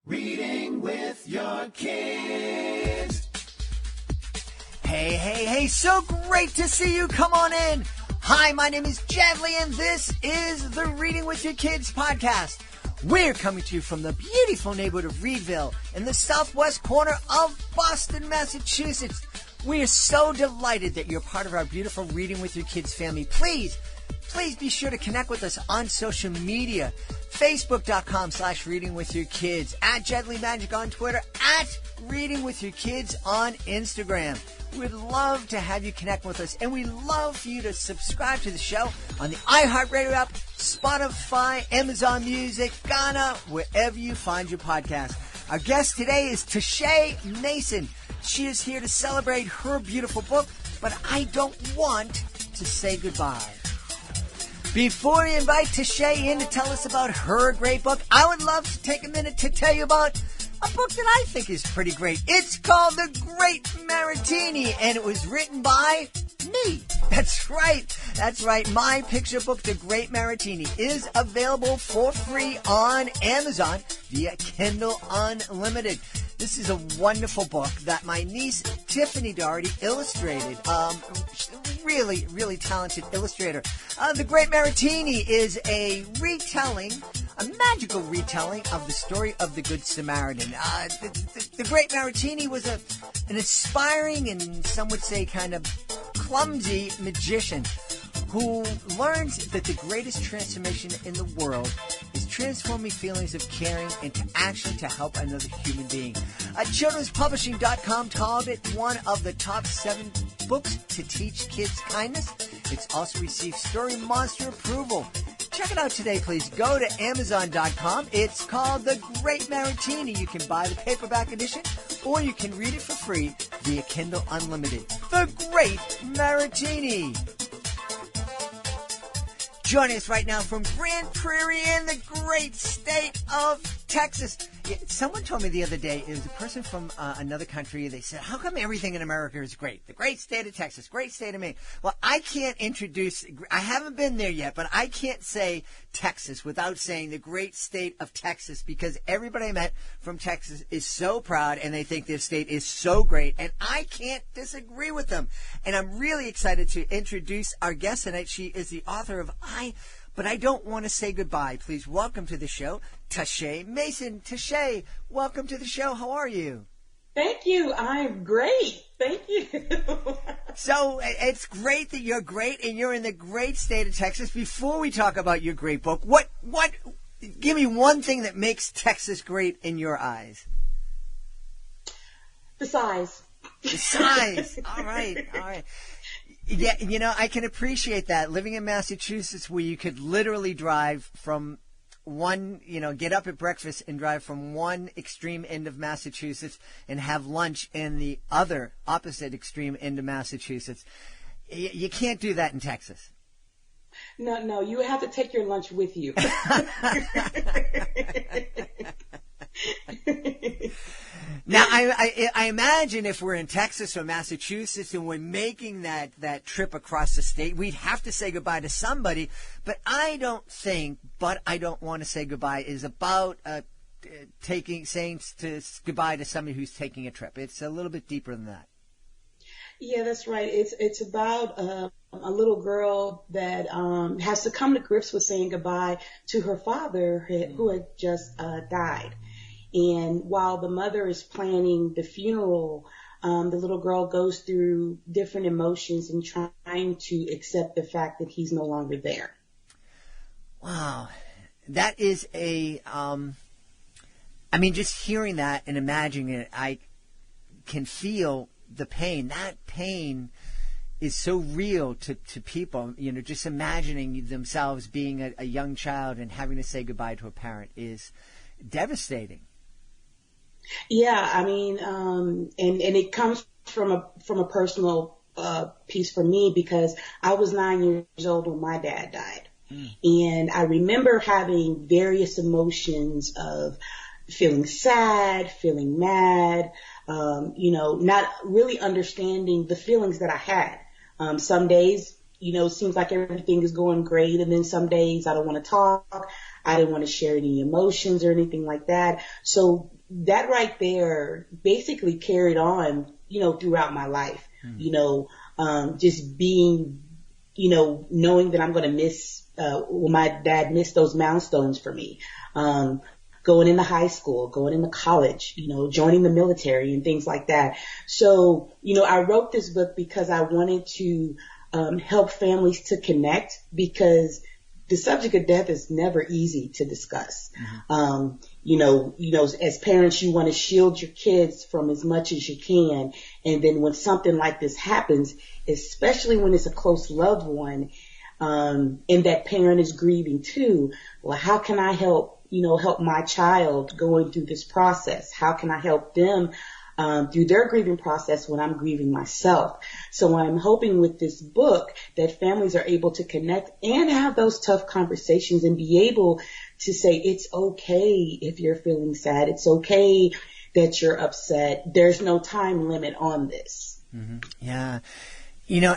Reading with your kids. Hey, so great to see you. Come on in. Hi, my name is Jadley, and this is the Reading with Your Kids podcast. We're coming to you from the beautiful neighborhood of Reedville in the southwest corner of Boston, Massachusetts. We are so delighted that you're part of our beautiful Reading with Your Kids family. Please be sure to connect with us on social media. Facebook.com/readingwithyourkids, at Jedley Magic on Twitter, at Reading with Your Kids on Instagram. We'd love to have you connect with us, and we'd love for you to subscribe to the show on the iHeartRadio app, Spotify, Amazon Music, Ghana, wherever you find your podcast. Our guest today is Tashay Mason. She is here to celebrate her beautiful book, but I don't want to say goodbye. Before we invite Tashay in to tell us about her great book, I would love to take a minute to tell you about a book that I think is pretty great. It's called The Great Maratini, and it was written by me. That's right. My picture book, The Great Maratini, is available for free on Amazon via Kindle Unlimited. This is a wonderful book that my niece, Tiffany Doherty, illustrated. Really talented illustrator. The Great Maratini is a magical retelling of the story of the Good Samaritan. The Great Maratini was an aspiring and some would say kind of clumsy magician who learned that the greatest transformation in the world is transforming feelings of caring into action to help another human being. Children'sPublishing.com called it one of the top 7 books to teach kids kindness. It's also received Story Monster approval. Check it out today, please. Go to Amazon.com. It's called The Great Maratini. You can buy the paperback edition, or you can read it for free via Kindle Unlimited. The Great Maratini. Joining us right now from Grand Prairie in the great state of Texas. Someone told me the other day, it was a person from another country, they said, how come everything in America is great? The great state of Texas, great state of Maine. Well, I haven't been there yet, but I can't say Texas without saying the great state of Texas, because everybody I met from Texas is so proud and they think their state is so great, and I can't disagree with them. And I'm really excited to introduce our guest tonight. She is the author of But I Don't Want to Say Goodbye. Please welcome to the show, Tashay Mason. Tashay, welcome to the show. How are you? Thank you. I'm great. Thank you. So it's great that you're great and you're in the great state of Texas. Before we talk about your great book, give me one thing that makes Texas great in your eyes. The size. The size. All right. Yeah, I can appreciate that. Living in Massachusetts, where you could literally drive from get up at breakfast and drive from one extreme end of Massachusetts and have lunch in the other opposite extreme end of Massachusetts. You can't do that in Texas. No, you have to take your lunch with you. Now, I imagine if we're in Texas or Massachusetts and we're making that trip across the state, we'd have to say goodbye to somebody. But I don't want to say goodbye is about saying goodbye to somebody who's taking a trip. It's a little bit deeper than that. Yeah, that's right. It's about a little girl that has to come to grips with saying goodbye to her father who had just died. And while the mother is planning the funeral, the little girl goes through different emotions and trying to accept the fact that he's no longer there. Wow. That is just hearing that and imagining it, I can feel the pain. That pain is so real to people. Just imagining themselves being a young child and having to say goodbye to a parent is devastating. Yeah, and it comes from a personal piece for me, because I was 9 years old when my dad died. And I remember having various emotions of feeling sad, feeling mad, not really understanding the feelings that I had. Some days, it seems like everything is going great, and then some days I don't want to talk. I didn't want to share any emotions or anything like that. So that right there basically carried on, throughout my life, just being, knowing that I'm going to miss, my dad missed those milestones for me. Going into high school, going into college, joining the military and things like that. So, I wrote this book because I wanted to help families to connect, because the subject of death is never easy to discuss. As parents, you want to shield your kids from as much as you can. And then when something like this happens, especially when it's a close loved one, and that parent is grieving too, well, how can I help my child going through this process? How can I help them through their grieving process when I'm grieving myself? So I'm hoping with this book that families are able to connect and have those tough conversations and be able to say, it's okay if you're feeling sad. It's okay that you're upset. There's no time limit on this. Mm-hmm. Yeah.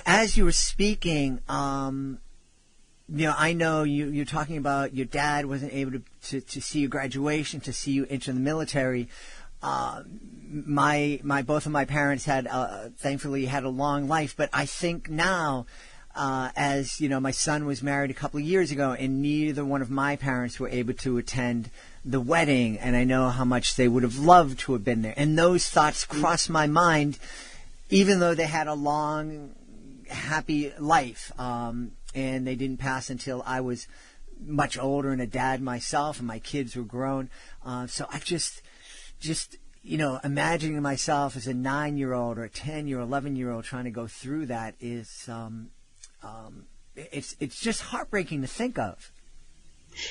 As you were speaking, I know you're talking about your dad wasn't able to see your graduation, to see you enter the military. Both of my parents had, thankfully had a long life, but I think now, as my son was married a couple of years ago, and neither one of my parents were able to attend the wedding, and I know how much they would have loved to have been there. And those thoughts crossed my mind, even though they had a long, happy life. And they didn't pass until I was much older and a dad myself, and my kids were grown. So I just imagining myself as a 9-year-old or a 10-year-old, 11-year-old trying to go through that is, it's just heartbreaking to think of.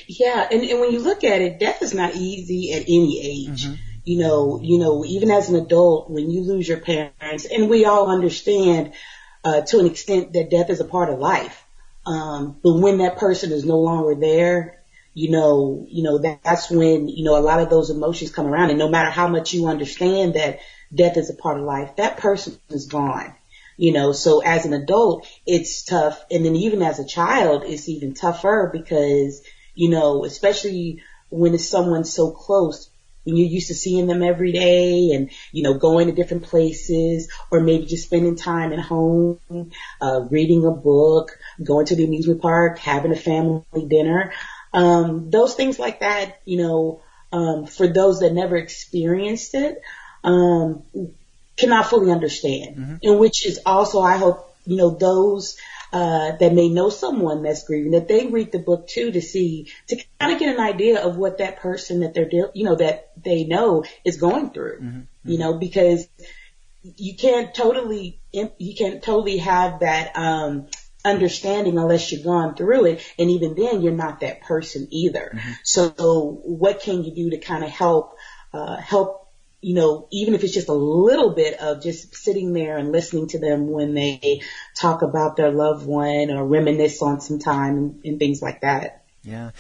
Yeah. And when you look at it, death is not easy at any age. Mm-hmm. Even as an adult, when you lose your parents, and we all understand, to an extent, that death is a part of life. But when that person is no longer there, that's when, a lot of those emotions come around. And no matter how much you understand that death is a part of life, that person is gone. So as an adult, it's tough. And then even as a child, it's even tougher because, especially when it's someone so close, when you're used to seeing them every day and, going to different places, or maybe just spending time at home, reading a book, going to the amusement park, having a family dinner, those things like that, for those that never experienced it, cannot fully understand. Mm-hmm. And which is also, I hope, those that may know someone that's grieving, that they read the book too, to kind of get an idea of what that person that that they know is going through. Mm-hmm. Because you can't totally have that understanding unless you've gone through it, and even then you're not that person either. Mm-hmm. So what can you do to kind of help even if it's just a little bit of just sitting there and listening to them when they talk about their loved one or reminisce on some time and things like that. Yeah.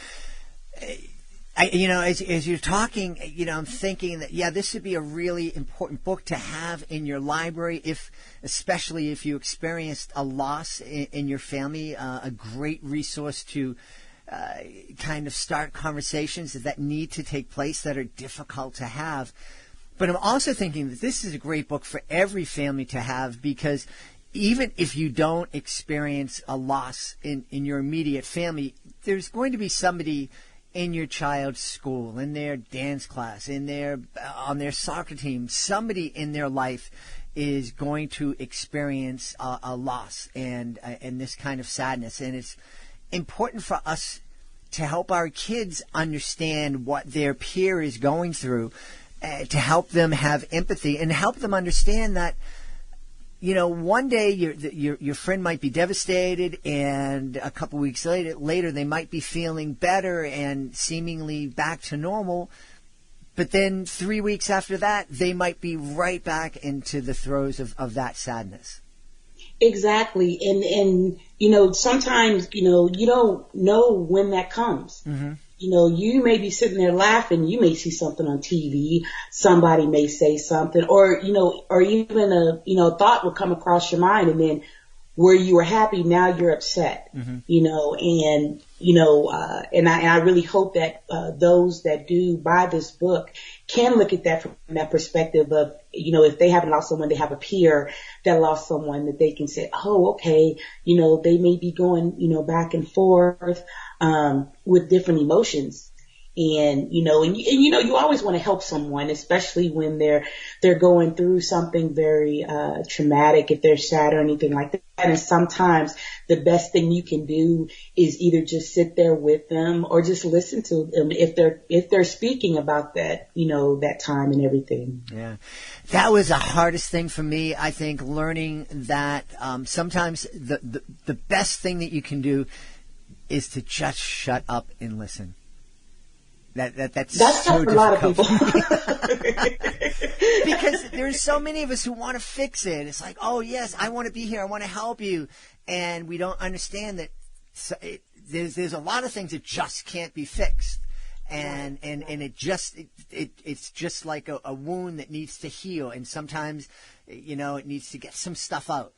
As you're talking, I'm thinking that, this would be a really important book to have in your library, especially if you experienced a loss in your family, a great resource to kind of start conversations that need to take place that are difficult to have. But I'm also thinking that this is a great book for every family to have, because even if you don't experience a loss in your immediate family, there's going to be somebody in your child's school, in their dance class, on their soccer team, somebody in their life is going to experience a loss and this kind of sadness. And it's important for us to help our kids understand what their peer is going through, to help them have empathy and help them understand that, one day your friend might be devastated, and a couple weeks later they might be feeling better and seemingly back to normal. But then 3 weeks after that, they might be right back into the throes of that sadness. Exactly. And sometimes, you don't know when that comes. Mm-hmm. You may be sitting there laughing. You may see something on TV. Somebody may say something, or even a thought will come across your mind, and then where you were happy, now you're upset, you know, and, you know, and I really hope that, those that do buy this book can look at that from that perspective of, you know, if they haven't lost someone, they have a peer that lost someone, that they can say, oh, okay, you know, they may be going, you know, back and forth, with different emotions. And, you know, and you know, you always want to help someone, especially when they're going through something very, traumatic, if they're sad or anything like that. And sometimes the best thing you can do is either just sit there with them or just listen to them if they're speaking about that, you know, that time and everything. Yeah. That was the hardest thing for me, I think, learning that, sometimes the best thing that you can do is to just shut up and listen. That's so tough for a lot of people. Because there's so many of us who want to fix it. It's like, oh yes, I want to be here, I want to help you, and we don't understand that there's a lot of things that just can't be fixed, and it's just like a wound that needs to heal, and sometimes, you know, it needs to get some stuff out,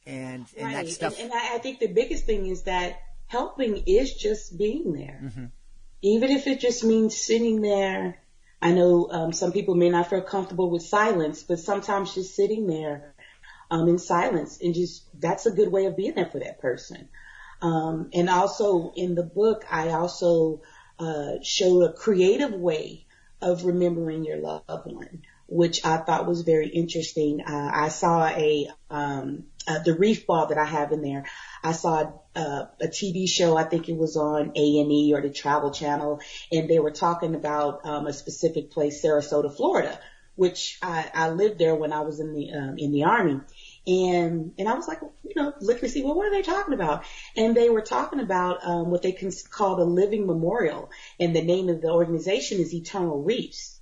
and that stuff. And I think the biggest thing is that helping is just being there. Even if it just means sitting there. I know some people may not feel comfortable with silence, but sometimes just sitting there in silence, and just, that's a good way of being there for that person. And also in the book, I also showed a creative way of remembering your loved one, which I thought was very interesting. I saw the reef ball that I have in there. I saw a TV show, I think it was on A&E or the Travel Channel, and they were talking about a specific place, Sarasota, Florida, which I lived there when I was in the Army. And I was like, you know, looking to see, well, what are they talking about? And they were talking about what they can call the living memorial, and the name of the organization is Eternal Reefs.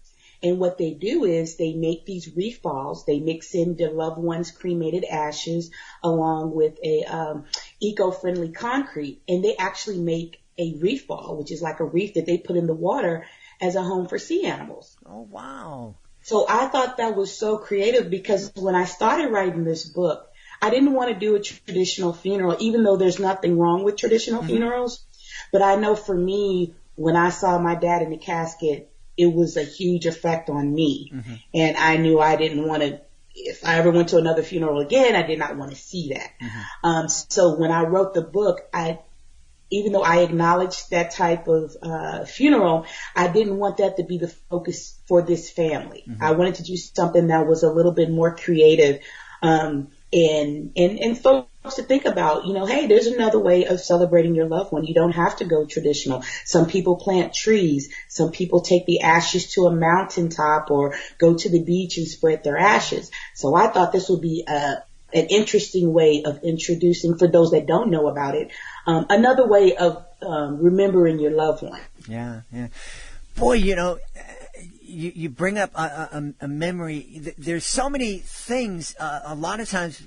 And what they do is they make these reef balls. They mix in their loved ones' cremated ashes along with a eco-friendly concrete, and they actually make a reef ball, which is like a reef that they put in the water as a home for sea animals. Oh, wow. So I thought that was so creative, because when I started writing this book, I didn't want to do a traditional funeral, even though there's nothing wrong with traditional funerals. But I know for me, when I saw my dad in the casket, it was a huge effect on me. And I knew I didn't want to, if I ever went to another funeral again, I did not want to see that. So when I wrote the book, even though I acknowledged that type of funeral, I didn't want that to be the focus for this family. I wanted to do something that was a little bit more creative, and folks to think about, you know, hey, there's another way of celebrating your loved one. You don't have to go traditional. Some people plant trees. Some people take the ashes to a mountaintop or go to the beach and spread their ashes. So I thought this would be an interesting way of introducing, for those that don't know about it, another way of remembering your loved one. Yeah, yeah. Boy, you know, you bring up a memory. There's so many things. A lot of times,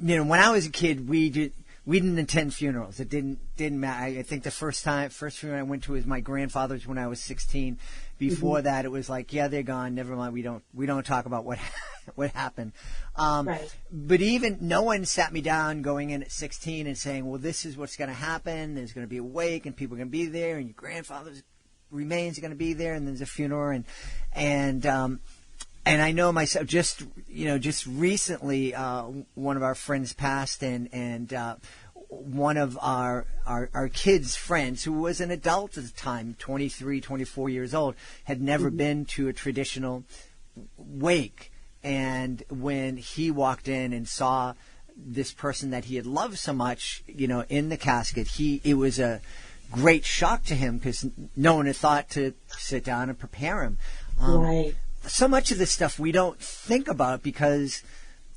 you know, when I was a kid, we didn't attend funerals. It didn't matter. I think the first funeral I went to was my grandfather's when I was 16. Before that, it was like, yeah, they're gone. Never mind. We don't talk about what happened. Right. But even no one sat me down going in at 16 and saying, well, this is what's going to happen. There's going to be a wake, and people are going to be there, and your grandfather's remains are going to be there, and there's a funeral, and I know myself, just recently, one of our friends passed, and one of our kids' friends, who was an adult at the time, 23, 24 years old, had never been to a traditional wake. And when he walked in and saw this person that he had loved so much, you know, in the casket, it was a great shock to him, because no one had thought to sit down and prepare him. Right. So much of this stuff we don't think about, because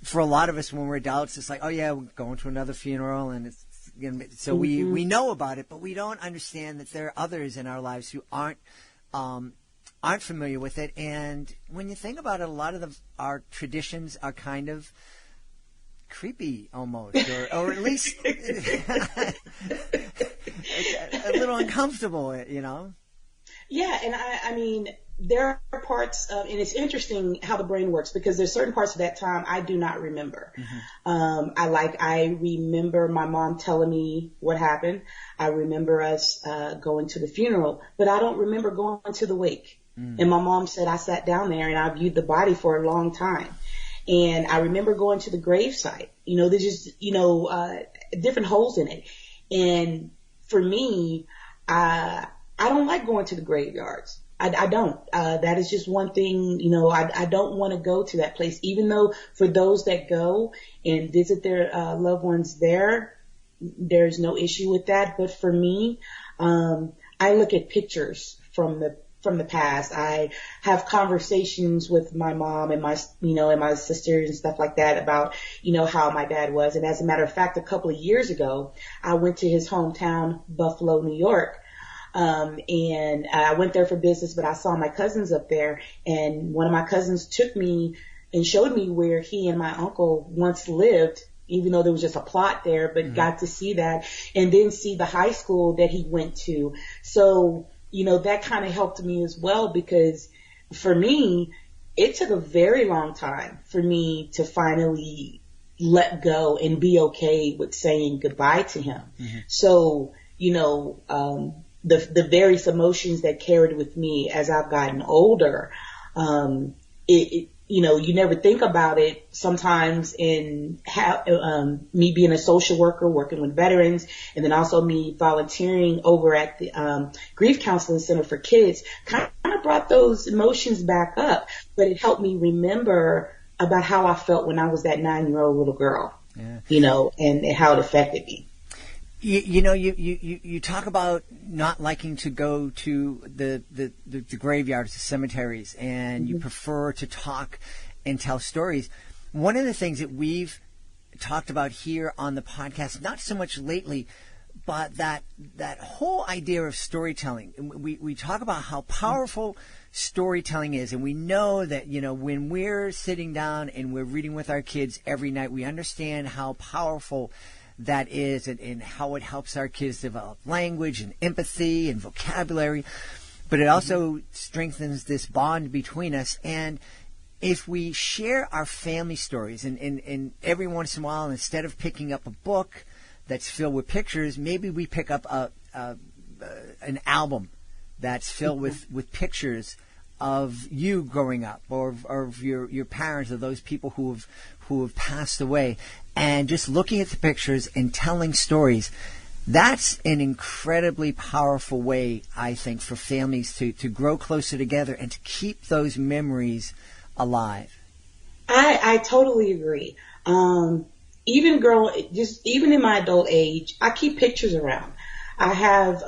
for a lot of us when we're adults, it's like, oh yeah, we're going to another funeral, and it's, you know, so we know about it, but we don't understand that there are others in our lives who aren't familiar with it. And when you think about it, a lot of our traditions are kind of creepy almost, or at least a little uncomfortable, you know? Yeah, and I mean, there are parts of, and it's interesting how the brain works because there's certain parts of that time I do not remember. I remember my mom telling me what happened. I remember us going to the funeral, but I don't remember going to the wake. And my mom said I sat down there and I viewed the body for a long time. And I remember going to the gravesite. There's just, different holes in it. And for me, I don't like going to the graveyards. I don't. That is just one thing, I don't want to go to that place, even though for those that go and visit their loved ones there's no issue with that. But for me, I look at pictures from the past. I have conversations with my mom and my sisters and stuff like that about, how my dad was. And as a matter of fact, a couple of years ago, I went to his hometown, Buffalo, New York. And I went there for business, but I saw my cousins up there, and one of my cousins took me and showed me where he and my uncle once lived, even though there was just a plot there, but got to see that and then see the high school that he went to. So, that kind of helped me as well, because for me, it took a very long time for me to finally let go and be okay with saying goodbye to him. So, the various emotions that carried with me as I've gotten older, you never think about it sometimes in how, me being a social worker, working with veterans, and then also me volunteering over at the, Grief Counseling Center for Kids, kind of brought those emotions back up, but it helped me remember about how I felt when I was that 9-year-old little girl, and how it affected me. You talk about not liking to go to the graveyards, the cemeteries, and you prefer to talk and tell stories. One of the things that we've talked about here on the podcast, not so much lately, but that whole idea of storytelling. We talk about how powerful storytelling is, and we know that, when we're sitting down and we're reading with our kids every night, we understand how powerful that is, and how it helps our kids develop language and empathy and vocabulary, but it also strengthens this bond between us. And if we share our family stories, and every once in a while, instead of picking up a book that's filled with pictures, maybe we pick up an album that's filled with pictures of you growing up, or of your parents, or those people who have passed away, and just looking at the pictures and telling stories. That's an incredibly powerful way, I think, for families to grow closer together and to keep those memories alive. I totally agree. Even in my adult age, I keep pictures around. I have,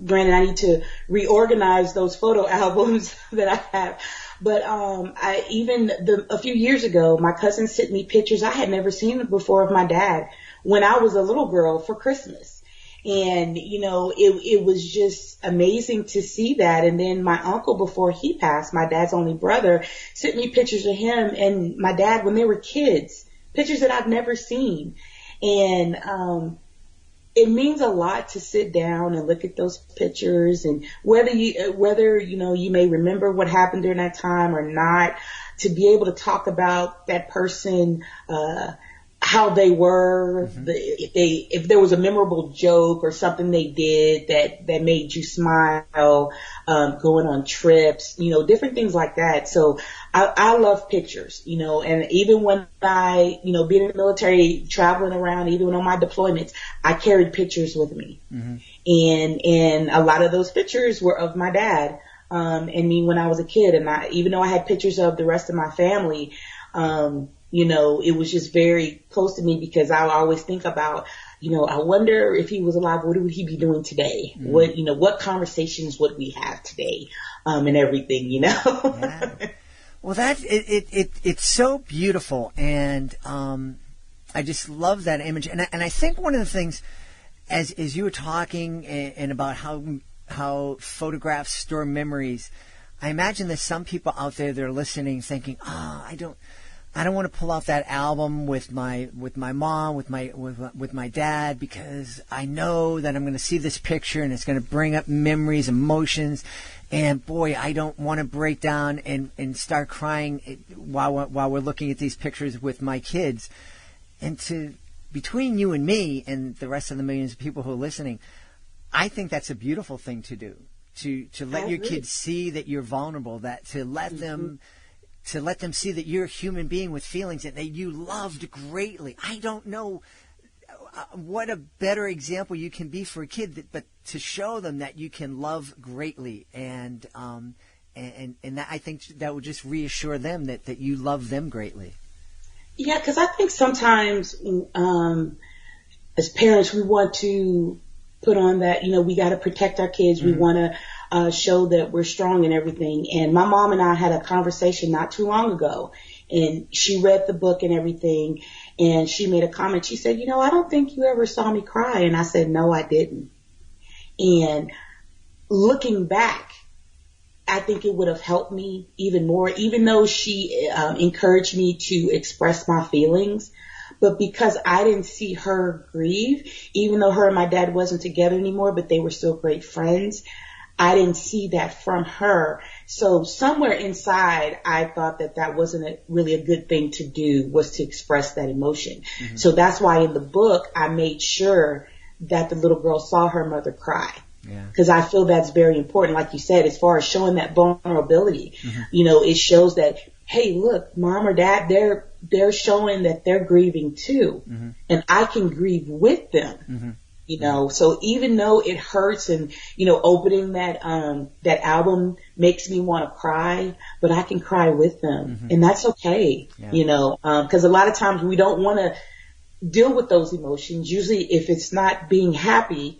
granted, I need to reorganize those photo albums that I have. But a few years ago, my cousin sent me pictures I had never seen before of my dad when I was a little girl for Christmas. And, it was just amazing to see that. And then my uncle, before he passed, my dad's only brother, sent me pictures of him and my dad when they were kids, pictures that I've never seen. And, it means a lot to sit down and look at those pictures, and whether you may remember what happened during that time or not, to be able to talk about that person, how they were, if there was a memorable joke or something they did that made you smile, going on trips, different things like that. So I love pictures, and even when I, being in the military, traveling around, even on my deployments, I carried pictures with me. And a lot of those pictures were of my dad, and me when I was a kid. And even though I had pictures of the rest of my family, it was just very close to me, because I always think about, I wonder if he was alive, what would he be doing today? What conversations would we have today? And everything, Yeah. Well, it's so beautiful, and I just love that image. And I think one of the things, as you were talking and about how photographs store memories, I imagine there's some people out there that are listening thinking, I I don't want to pull out that album with my mom, with my dad, because I know that I'm going to see this picture and it's going to bring up memories, emotions, and boy, I don't want to break down and start crying while we're looking at these pictures with my kids. And between you and me and the rest of the millions of people who are listening, I think that's a beautiful thing to do. To let your kids see that you're vulnerable, that to let them see that you're a human being with feelings and that you loved greatly. I don't know what a better example you can be for a kid, but to show them that you can love greatly, and that, I think that would just reassure them that you love them greatly. Yeah, because I think sometimes as parents we want to put on that, we got to protect our kids. We want to show that we're strong and everything. And my mom and I had a conversation not too long ago, and she read the book and everything, and she made a comment. She said, I don't think you ever saw me cry. And I said, no, I didn't. And looking back, I think it would have helped me even more, even though she encouraged me to express my feelings. But because I didn't see her grieve, even though her and my dad wasn't together anymore, but they were still great friends, I didn't see that from her. So somewhere inside, I thought that wasn't really a good thing to do, was to express that emotion. Mm-hmm. So that's why in the book, I made sure that the little girl saw her mother cry. Because I feel that's very important. Like you said, as far as showing that vulnerability, it shows that, hey, look, mom or dad, they're showing that they're grieving too. Mm-hmm. And I can grieve with them. Mm-hmm. So even though it hurts and, opening that album makes me want to cry, but I can cry with them. Mm-hmm. And that's okay, because a lot of times we don't want to deal with those emotions. Usually if it's not being happy,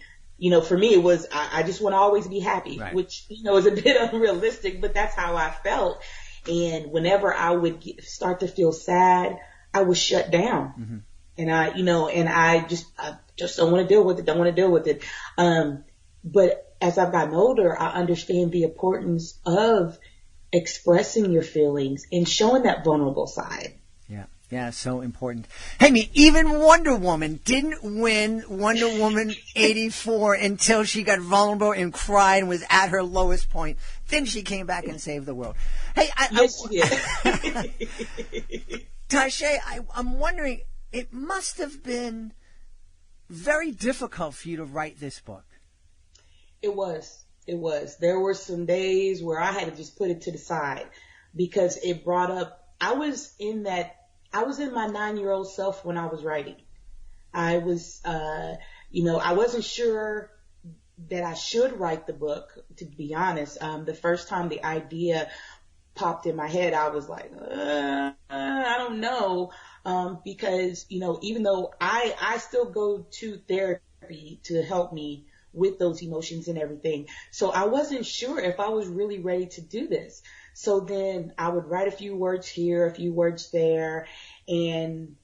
for me it was, I just want to always be happy, right. Which, is a bit unrealistic, but that's how I felt. And whenever I would start to feel sad, I would shut down. Mm-hmm. And I just don't want to deal with it. But as I've gotten older, I understand the importance of expressing your feelings and showing that vulnerable side. Yeah, so important. Hey, even Wonder Woman didn't win Wonder Woman 84 until she got vulnerable and cried and was at her lowest point. Then she came back and saved the world. Hey, Tarsha, I'm wondering, it must have been very difficult for you to write this book. It was. There were some days where I had to just put it to the side because it brought up, I was in my 9-year-old self when I was writing. I was, I wasn't sure that I should write the book, to be honest. The first time the idea popped in my head, I was like, I don't know. Because, even though I still go to therapy to help me with those emotions and everything. So I wasn't sure if I was really ready to do this. So then I would write a few words here, a few words there, and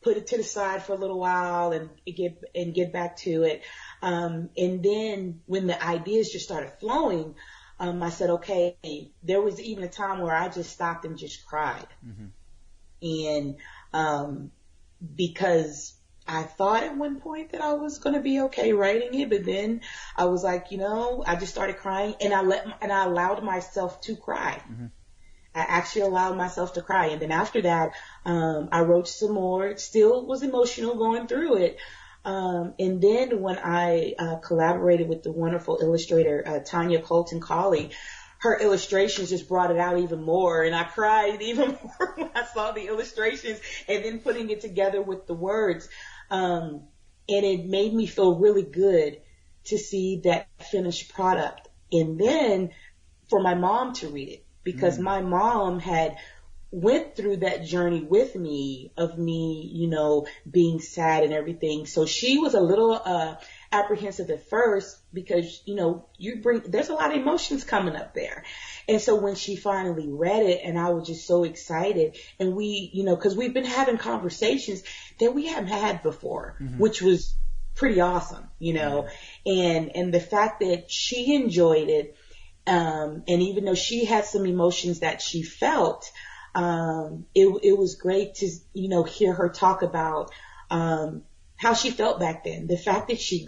put it to the side for a little while and get back to it. And then when the ideas just started flowing, I said, okay, there was even a time where I just stopped and just cried. Mm-hmm. And because I thought at one point that I was going to be okay writing it, but then I was like, I just started crying, and I allowed myself to cry. Mm-hmm. I actually allowed myself to cry. And then after that, I wrote some more. Still was emotional going through it. And then when I collaborated with the wonderful illustrator, Tanya Colton Colley, her illustrations just brought it out even more. And I cried even more when I saw the illustrations and then putting it together with the words. And it made me feel really good to see that finished product. And then for my mom to read it, because my mom had went through that journey with me of me, being sad and everything. So she was a little apprehensive at first because, there's a lot of emotions coming up there. And so when she finally read it, and I was just so excited, and we, because we've been having conversations that we haven't had before, mm-hmm. which was pretty awesome, and the fact that she enjoyed it, and even though she had some emotions that she felt, it was great to, hear her talk about, how she felt back then. The fact that she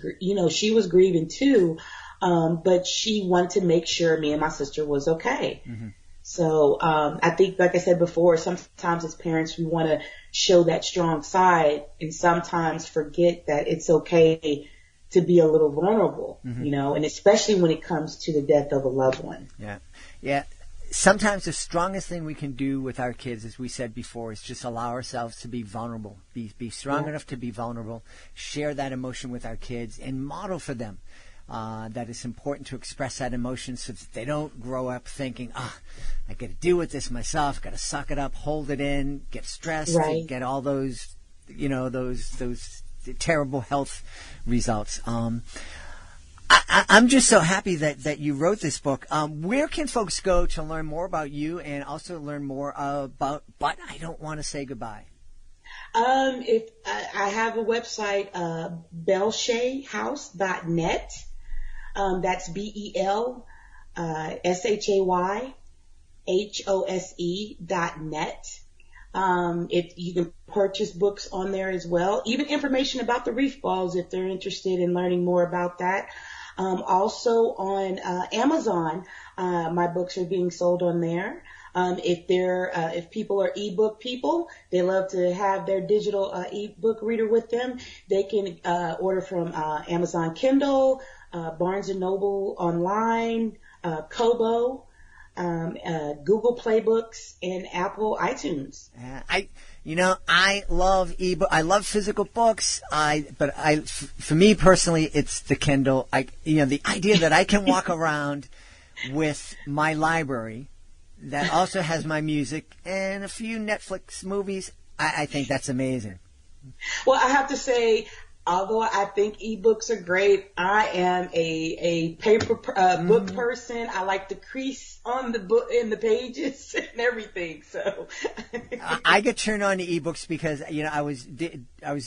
was grieving too, but she wanted to make sure me and my sister was okay. Mm-hmm. So, I think, like I said before, sometimes as parents, we want to show that strong side and sometimes forget that it's okay to be a little vulnerable, mm-hmm. And especially when it comes to the death of a loved one. Yeah. Yeah. Sometimes the strongest thing we can do with our kids, as we said before, is just allow ourselves to be vulnerable, be strong enough to be vulnerable, share that emotion with our kids, and model for them that it's important to express that emotion so that they don't grow up thinking, I got to deal with this myself, got to suck it up, hold it in, get stressed, right. Get all those, those terrible health results. I'm just so happy that you wrote this book. Where can folks go to learn more about you and also learn more about But I Don't Want to Say Goodbye? If I have a website, belshayhouse.net. That's BELSHAYHOSE.net. If you can purchase books on there as well, even information about the reef balls if they're interested in learning more about that. Also on Amazon, my books are being sold on there. If people are ebook people, they love to have their digital ebook reader with them. They can order from Amazon Kindle, Barnes & Noble online, Kobo, Google Play Books, and Apple iTunes. I love ebook. I love physical books. For me personally, it's the Kindle. The idea that I can walk around with my library that also has my music and a few Netflix movies. I think that's amazing. Well, I have to say, although I think ebooks are great, I am a paper book person. I like the crease on the book in the pages and everything. So I get turned on to ebooks because I was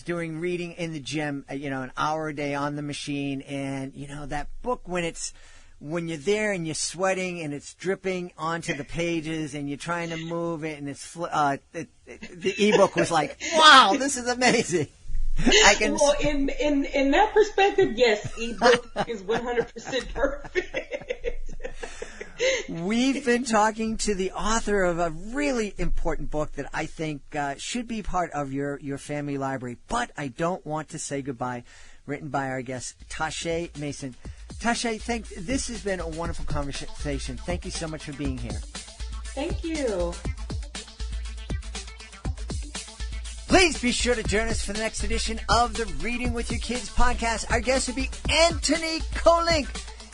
doing reading in the gym, an hour a day on the machine, and that book when you're there and you're sweating and it's dripping onto the pages and you're trying to move it and it's the ebook was like, wow, this is amazing. Well, in that perspective, yes, ebook is 100% perfect. We've been talking to the author of a really important book that I think should be part of your family library, But I Don't Want to Say Goodbye, written by our guest, Tarsha Mason. Tarsha, this has been a wonderful conversation. Thank you so much for being here. Thank you. Please be sure to join us for the next edition of the Reading with Your Kids podcast. Our guest will be Anthony Kolink.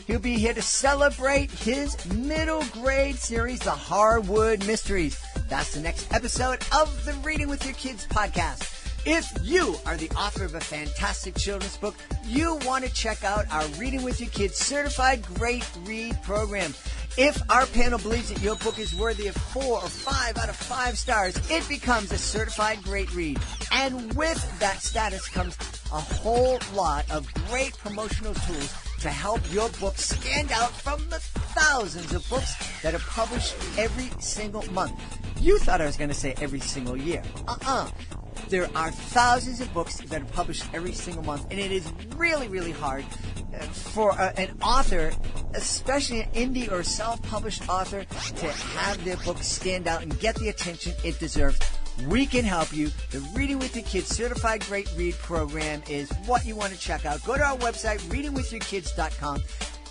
He'll be here to celebrate his middle grade series, The Harwood Mysteries. That's the next episode of the Reading with Your Kids podcast. If you are the author of a fantastic children's book, you want to check out our Reading with Your Kids Certified Great Read program. If our panel believes that your book is worthy of 4 or 5 out of 5 stars, it becomes a certified great read. And with that status comes a whole lot of great promotional tools to help your book stand out from the thousands of books that are published every single month. You thought I was going to say every single year. There are thousands of books that are published every single month, and it is really, really hard for an author, especially an indie or self-published author, to have their book stand out and get the attention it deserves. We can help you. The Reading with Your Kids Certified Great Read program is what you want to check out. Go to our website, readingwithyourkids.com.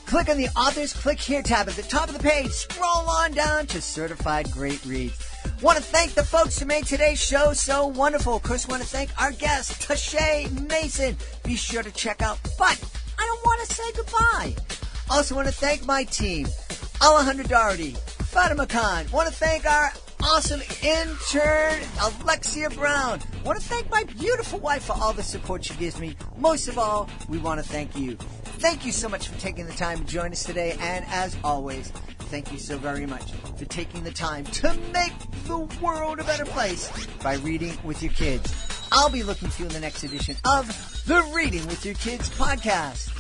Click on the Authors Click Here tab at the top of the page. Scroll on down to Certified Great Reads. Want to thank the folks who made today's show so wonderful. Of course, want to thank our guest, Tarsha Mason. Be sure to check out But I Don't Want to Say Goodbye. Also want to thank my team, Alejandra Doherty, Fatima Khan. Want to thank our awesome intern, Alexia Brown. Want to thank my beautiful wife for all the support she gives me. Most of all, we want to thank you. Thank you so much for taking the time to join us today. And as always, thank you so very much for taking the time to make the world a better place by reading with your kids. I'll be looking for you in the next edition of the Reading with Your Kids podcast.